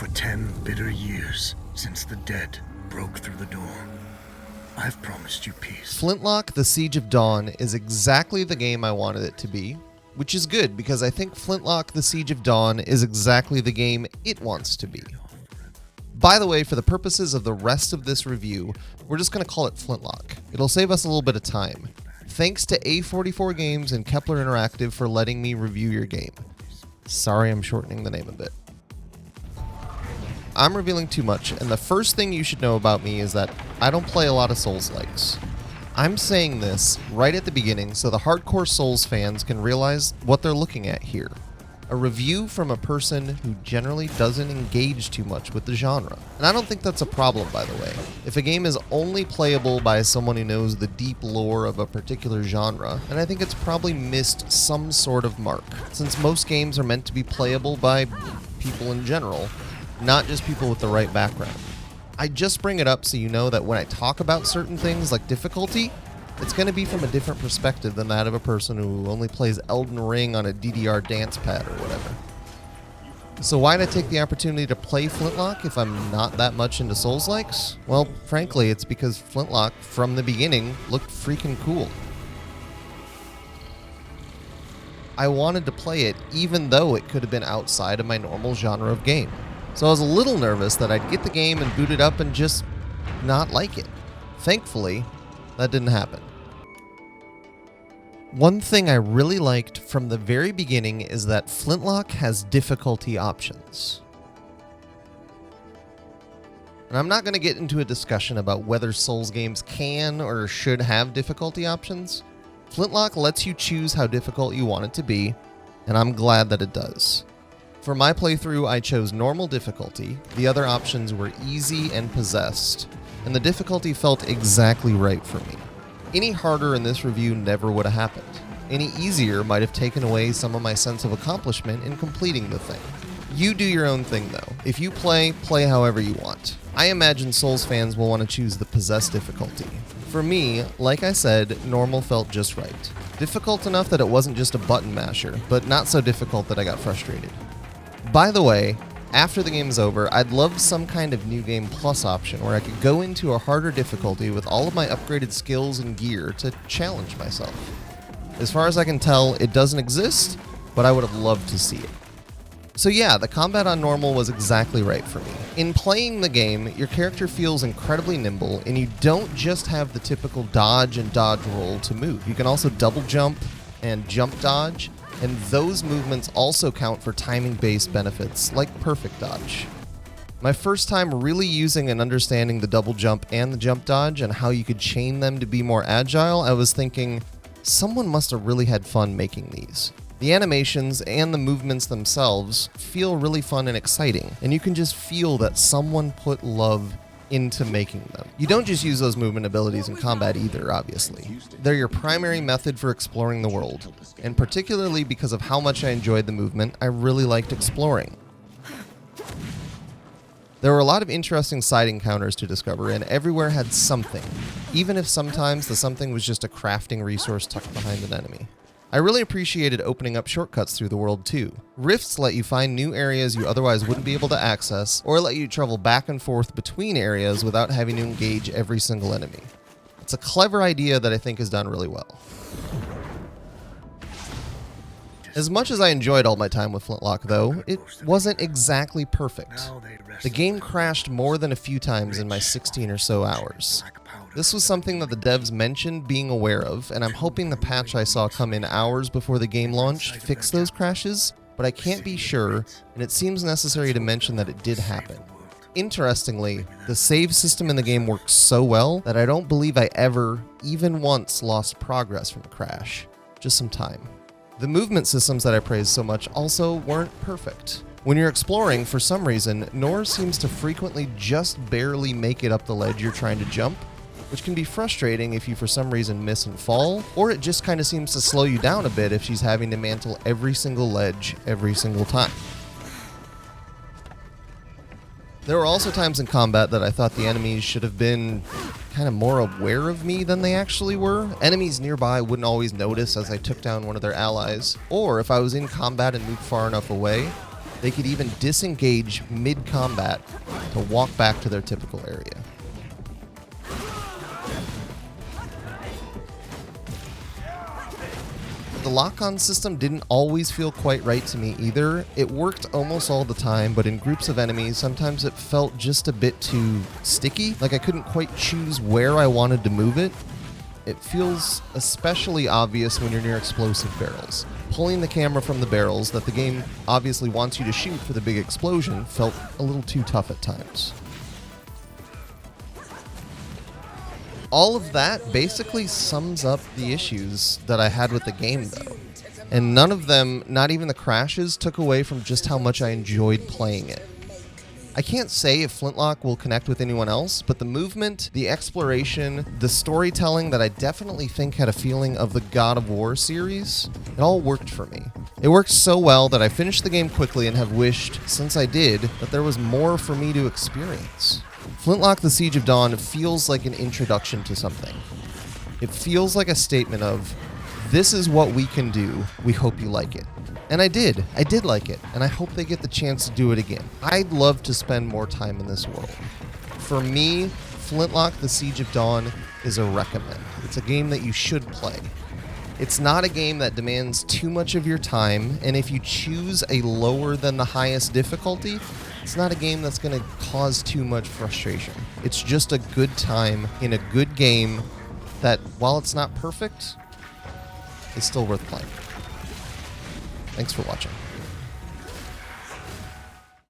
For 10 bitter years since the dead broke through the door, I've promised you peace. Flintlock: The Siege of Dawn is exactly the game I wanted it to be, which is good because I think Flintlock: The Siege of Dawn is exactly the game it wants to be. By the way, for the purposes of the rest of this review, we're just going to call it Flintlock. It'll save us a little bit of time. Thanks to A44 Games and Kepler Interactive for letting me review your game. Sorry I'm shortening the name a bit. I'm revealing too much, and the first thing you should know about me is that I don't play a lot of Souls-likes. I'm saying this right at the beginning so the hardcore Souls fans can realize what they're looking at here. A review from a person who generally doesn't engage too much with the genre. And I don't think that's a problem, by the way. If a game is only playable by someone who knows the deep lore of a particular genre, then I think it's probably missed some sort of mark, since most games are meant to be playable by people in general, not just people with the right background. I just bring it up so you know that when I talk about certain things like difficulty, it's going to be from a different perspective than that of a person who only plays Elden Ring on a DDR dance pad or whatever. So why'd I take the opportunity to play Flintlock if I'm not that much into Souls-likes? Well, frankly, it's because Flintlock, from the beginning, looked freaking cool. I wanted to play it even though it could have been outside of my normal genre of game. So I was a little nervous that I'd get the game and boot it up and just not like it. Thankfully, that didn't happen. One thing I really liked from the very beginning is that Flintlock has difficulty options. And I'm not going to get into a discussion about whether Souls games can or should have difficulty options. Flintlock lets you choose how difficult you want it to be, and I'm glad that it does. For my playthrough, I chose normal difficulty. The other options were easy and possessed, and the difficulty felt exactly right for me. Any harder in this review never would have happened. Any easier might have taken away some of my sense of accomplishment in completing the thing. You do your own thing though. If you play however you want. I imagine Souls fans will want to choose the possessed difficulty. For me, like I said, normal felt just right. Difficult enough that it wasn't just a button masher, but not so difficult that I got frustrated. By the way, after the game's over, I'd love some kind of New Game Plus option where I could go into a harder difficulty with all of my upgraded skills and gear to challenge myself. As far as I can tell, it doesn't exist, but I would have loved to see it. So yeah, the combat on normal was exactly right for me. In playing the game, your character feels incredibly nimble, and you don't just have the typical dodge and dodge roll to move. You can also double jump and jump dodge, and those movements also count for timing-based benefits, like perfect dodge. My first time really using and understanding the double jump and the jump dodge and how you could chain them to be more agile, I was thinking, someone must have really had fun making these. The animations and the movements themselves feel really fun and exciting, and you can just feel that someone put love into making them. You don't just use those movement abilities in combat either, obviously. They're your primary method for exploring the world, and particularly because of how much I enjoyed the movement, I really liked exploring. There were a lot of interesting side encounters to discover, and everywhere had something, even if sometimes the something was just a crafting resource tucked behind an enemy. I really appreciated opening up shortcuts through the world too. Rifts let you find new areas you otherwise wouldn't be able to access, or let you travel back and forth between areas without having to engage every single enemy. It's a clever idea that I think is done really well. As much as I enjoyed all my time with Flintlock though, it wasn't exactly perfect. The game crashed more than a few times in my 16 or so hours. This was something that the devs mentioned being aware of, and I'm hoping the patch I saw come in hours before the game launched fixed those crashes, but I can't be sure, and it seems necessary to mention that it did happen. Interestingly, the save system in the game works so well that I don't believe I ever, even once, lost progress from a crash. Just some time. The movement systems that I praised so much also weren't perfect. When you're exploring, for some reason, Nor seems to frequently just barely make it up the ledge you're trying to jump, which can be frustrating if you for some reason miss and fall, or it just kind of seems to slow you down a bit if she's having to mantle every single ledge every single time. There were also times in combat that I thought the enemies should have been kind of more aware of me than they actually were. Enemies nearby wouldn't always notice as I took down one of their allies, or if I was in combat and moved far enough away, They could even disengage mid-combat to walk back to their typical area. The lock-on system didn't always feel quite right to me either. It worked almost all the time, but in groups of enemies, sometimes it felt just a bit too sticky, like I couldn't quite choose where I wanted to move it. It feels especially obvious when you're near explosive barrels. Pulling the camera from the barrels that the game obviously wants you to shoot for the big explosion felt a little too tough at times. All of that basically sums up the issues that I had with the game, though. And none of them, not even the crashes, took away from just how much I enjoyed playing it. I can't say if Flintlock will connect with anyone else, but the movement, the exploration, the storytelling that I definitely think had a feeling of the God of War series, it all worked for me. It worked so well that I finished the game quickly and have wished, since I did, that there was more for me to experience. Flintlock: The Siege of Dawn feels like an introduction to something. It feels like a statement of, this is what we can do, we hope you like it. And I did like it, and I hope they get the chance to do it again. I'd love to spend more time in this world. For me, Flintlock: The Siege of Dawn is a recommend. It's a game that you should play. It's not a game that demands too much of your time, and if you choose a lower than the highest difficulty, it's not a game that's going to cause too much frustration. It's just a good time in a good game that, while it's not perfect, is still worth playing. Thanks for watching.